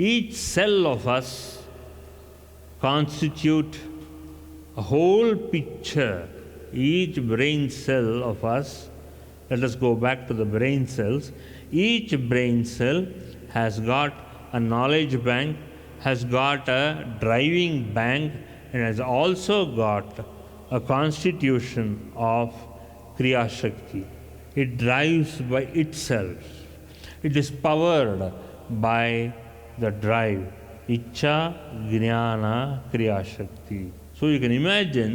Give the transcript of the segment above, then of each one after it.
Each cell of us constitute a whole picture. Each brain cell of us, let us go back to the brain cells. Each brain cell has got a knowledge bank, has got a driving bank, and has also got a constitution of Kriya Shakti. It drives by itself. It is powered by the drive, Ichcha, Jnana, Kriya Shakti. So you can imagine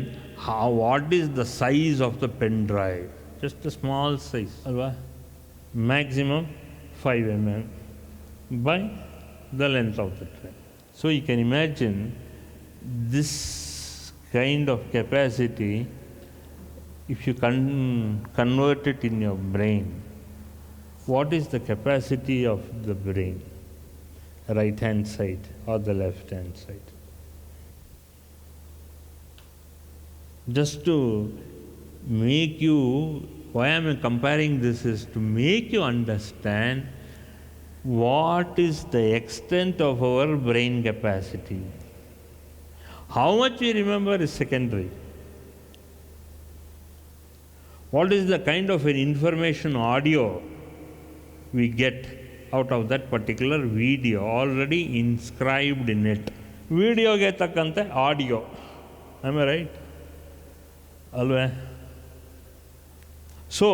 what is the size of the pen drive. Just a small size, alva? Maximum 5 mm by the length of the drive. So you can imagine this kind of capacity, if you convert it in your brain. What is the capacity of the brain? Right hand side or the left hand side? Just to make you, why I am comparing this is to make you understand what is the extent of our brain capacity. How much we remember is secondary. What is the kind of an information audio we get out of that particular video already inscribed in it? Video get takante audio. Am I right? Alwa? So,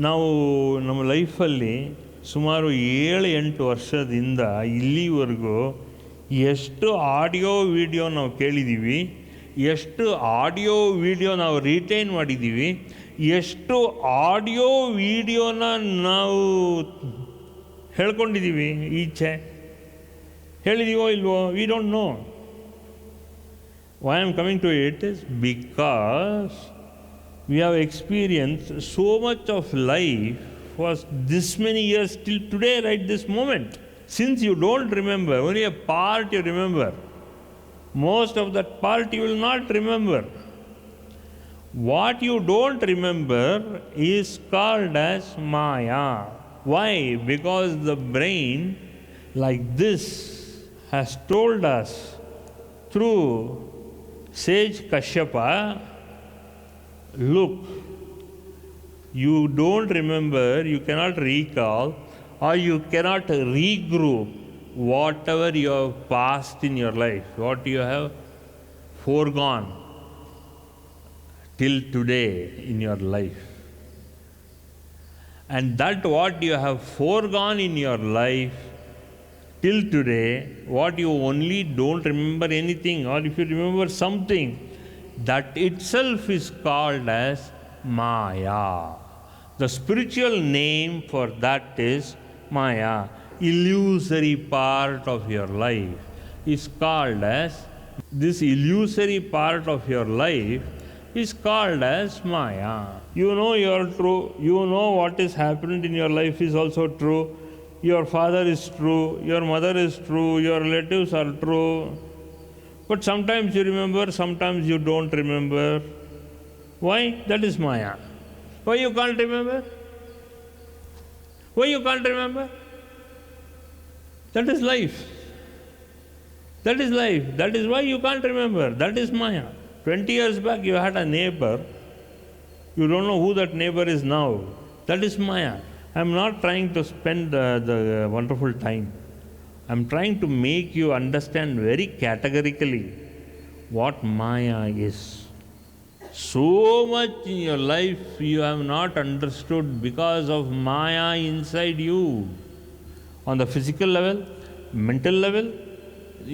ನಾವು ನಮ್ಮ ಲೈಫಲ್ಲಿ ಸುಮಾರು 7-8 ವರ್ಷದಿಂದ ಇಲ್ಲಿವರೆಗೂ ಎಷ್ಟು audio video ನಾವು ಕೇಳಿದ್ದೀವಿ, ಎಷ್ಟು ಆಡಿಯೋ ವಿಡಿಯೋ ನಾವು ರಿಟೈನ್ ಮಾಡಿದ್ದೀವಿ, ಎಷ್ಟು ಆಡಿಯೋ ವಿಡಿಯೋನ ನಾವು ಹೇಳ್ಕೊಂಡಿದ್ದೀವಿ, ಈಚೆ ಹೇಳಿದೀವೋ ಇಲ್ವೋ, we don't know. Why I am coming to it is because we have experienced so much of life for this many years till today, right this moment. Since you don't remember, only a part you remember. Most of that part you will not remember. What you don't remember is called as Maya. Why? Because the brain, like this, has told us through Sage Kashyapa, look, you don't remember, you cannot recall, or you cannot regroup whatever you have passed in your life, what you have foregone till today in your life. And that what you have foregone in your life till today, what you only don't remember anything, or if you remember something, that itself is called as Maya. The spiritual name for that is Maya. Illusory part of your life is called as, this illusory part of your life is called as Maya. You know you are true, you know what is happened in your life is also true. Your father is true, your mother is true, your relatives are true. But sometimes you remember, sometimes you don't remember. Why? That is Maya. Why you can't remember? Why you can't remember? That is life. That is life. That is why you can't remember. That is Maya. 20 years back you had a neighbor. You don't know who that neighbor is now. That is Maya. I am not trying to spend the wonderful time. I am trying to make you understand very categorically what Maya is. So much in your life you have not understood because of Maya inside you. On the physical level, mental level,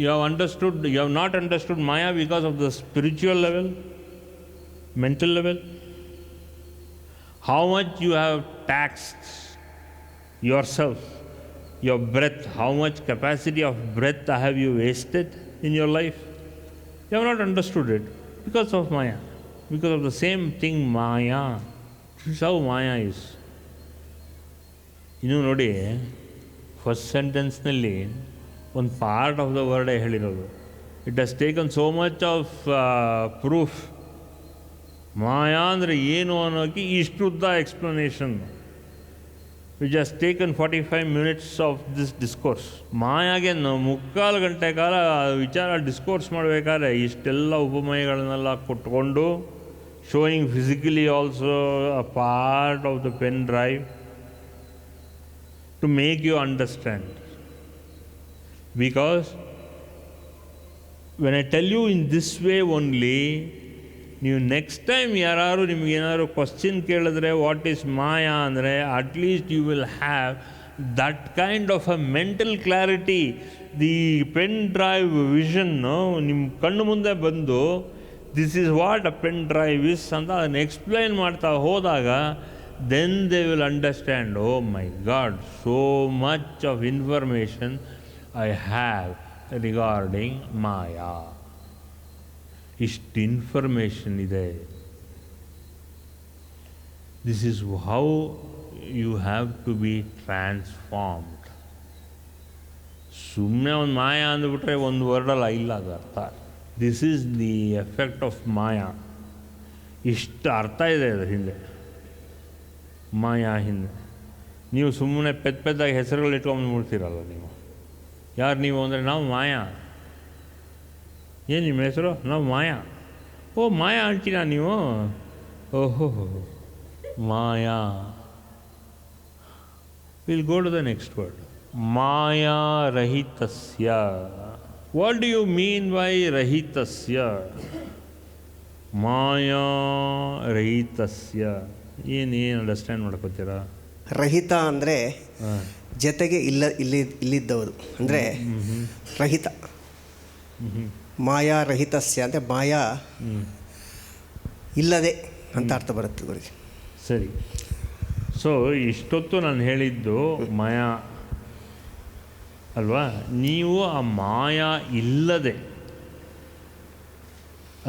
you have not understood Maya because of the spiritual level, mental level. How much you have taxed yourself, your breath, how much capacity of breath have you wasted in your life? You have not understood it because of Maya, because of the same thing Maya. This is how Maya is. ಇನ್ನು ನೋಡಿ, first ಸೆಂಟೆನ್ಸ್ನಲ್ಲಿ ಒಂದು part of the ವರ್ಡೇ ಹೇಳಿರೋದು. It has taken so much of proof. ಮಾಯಾ ಅಂದರೆ ಏನು ಅನ್ನೋಕ್ಕೆ ಇಷ್ಟುದ್ದ explanation. which has taken 45 minutes of this discourse. ಮಾಯಾಗೆ ಮುಕ್ಕಾಲು ಗಂಟೆ ಕಾಲ ವಿಚಾರ ಡಿಸ್ಕೋರ್ಸ್ ಮಾಡಬೇಕಾದ್ರೆ ಇಷ್ಟೆಲ್ಲ ಉಪಮಯಗಳನ್ನೆಲ್ಲ ಕೊಟ್ಕೊಂಡು, showing physically also a part of the pen drive to make you understand. Because when I tell you in this way only, ನೀವು ನೆಕ್ಸ್ಟ್ ಟೈಮ್ ಯಾರು ನಿಮಗೇನಾದ್ರು ಕ್ವಶ್ಚನ್ ಕೇಳಿದ್ರೆ ವಾಟ್ ಈಸ್ ಮಾಯಾ ಅಂದರೆ, at least you will have that kind of a mental clarity. The pen drive ವಿಷನ್ನು ನಿಮ್ಮ ಕಣ್ಣು ಮುಂದೆ ಬಂದು this is what a pen drive is ಅಂತ ಅದನ್ನು ಎಕ್ಸ್ಪ್ಲೈನ್ ಮಾಡ್ತಾ ಹೋದಾಗ, then they will understand, oh my God, so much of information I have regarding maya. ಇಷ್ಟು ಇನ್ಫಾರ್ಮೇಷನ್ ಇದೆ. This is how you have to be transformed. ಸುಮ್ಮನೆ ಒಂದು ಮಾಯಾ ಅಂದ್ಬಿಟ್ರೆ ಒಂದು ವರ್ಡಲ್ಲ, ಇಲ್ಲ ಅದು ಅರ್ಥ. This is the effect of maya. ಇಷ್ಟು ಅರ್ಥ ಇದೆ ಅದರ ಹಿಂದೆ, ಮಾಯಾ ಹಿಂದೆ. ನೀವು ಸುಮ್ಮನೆ ಪೆದ್ದಾಗಿ ಹೆಸರುಗಳು ಇಟ್ಕೊಂಡ್ಬಿಡ್ತೀರಲ್ಲ ನೀವು. ಯಾರು ನೀವು ಅಂದರೆ, ನಾವು ಮಾಯಾ. ಏನು ನಿಮ್ಮ ಹೆಸರು? ನಾವು ಮಾಯಾ. ಓ ಮಾಯಾ ಅಂತೀರಾ ನೀವು? ಓಹೋ ಮಾಯಾ. Will go to the next word, ಮಾಯಾ ರಹಿತಸ್ಯ. What do you mean by ರಹಿತಸ್ಯ? ಮಾಯಾ ರಹಿತಸ್ಯ ಏನು ಅಂಡರ್ಸ್ಟ್ಯಾಂಡ್ ಮಾಡ್ಕೋತೀರಾ? ರಹಿತ ಅಂದರೆ ಜೊತೆಗೆ ಇಲ್ಲಿದ್ದವರು ಅಂದರೆ ರಹಿತ. ಮಾಯಾ ರಹಿತಸ್ಯ ಅಂದರೆ ಮಾಯಾ ಇಲ್ಲದೆ ಅಂತ ಅರ್ಥ ಬರುತ್ತೆ ಗುರುಜಿ. ಸರಿ. ಸೊ ಇಷ್ಟೊತ್ತು ನಾನು ಹೇಳಿದ್ದು ಮಾಯಾ ಅಲ್ವಾ? ನೀವು ಆ ಮಾಯಾ ಇಲ್ಲದೆ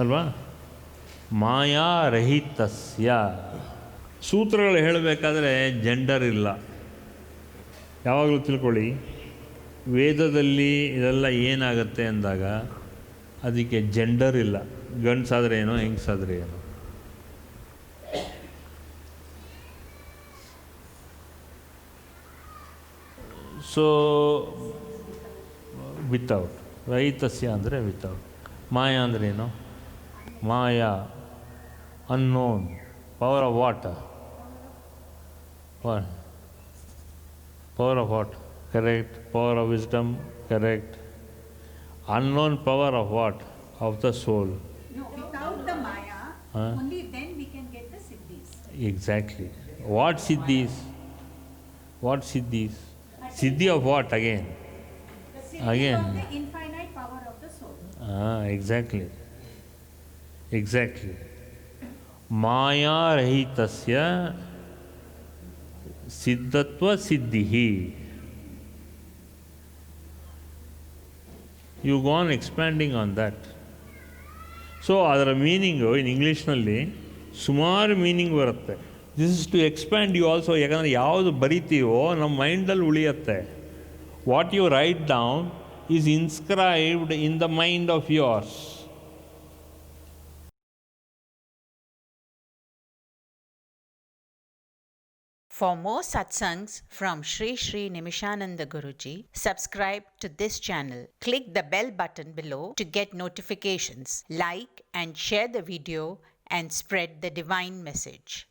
ಅಲ್ವಾ? ಮಾಯಾ ರಹಿತಸ್ಯ. ಸೂತ್ರಗಳು ಹೇಳಬೇಕಾದ್ರೆ ಜೆಂಡರ್ ಇಲ್ಲ. ಯಾವಾಗಲೂ ತಿಳ್ಕೊಳ್ಳಿ, ವೇದದಲ್ಲಿ ಇದೆಲ್ಲ ಏನಾಗುತ್ತೆ ಅಂದಾಗ ಅದಕ್ಕೆ ಜೆಂಡರ್ ಇಲ್ಲ. ಗಂಡಸಾದ್ರೆ ಏನೋ, ಹೆಂಗಸಾದ್ರೆ ಏನೋ. ಸೊ ವಿತೌಟ್, ರಹಿತಸ್ಯ ಅಂದರೆ ವಿತೌಟ್. ಮಾಯಾ ಅಂದ್ರೇನು? ಮಾಯಾ ಅನ್ನೋನ್, power of what? Power of what? Correct. Power of wisdom, correct. Unknown power of what? Of the soul. No, without the Maya, only then we can get the Siddhis. Exactly. What Siddhis? What Siddhis? Siddhi of what again? The Siddhi of the infinite power of the soul. Exactly. Exactly. Maya rahitasya siddhatva siddhihi. You go on expanding on that. So ಅದರ meaning in ಇಂಗ್ಲೀಷ್ನಲ್ಲಿ ಸುಮಾರು meaning ಬರುತ್ತೆ. This is to expand you also. ಯಾಕಂದರೆ ಯಾವುದು ಬರಿತೀವೋ ನಮ್ಮ ಮೈಂಡಲ್ಲಿ ಉಳಿಯುತ್ತೆ. What you write down is inscribed in the mind of yours. For more satsangs from Sri Sri Nimishananda Guruji, subscribe to this channel. Click the bell button below to get notifications. Like and share the video and spread the divine message.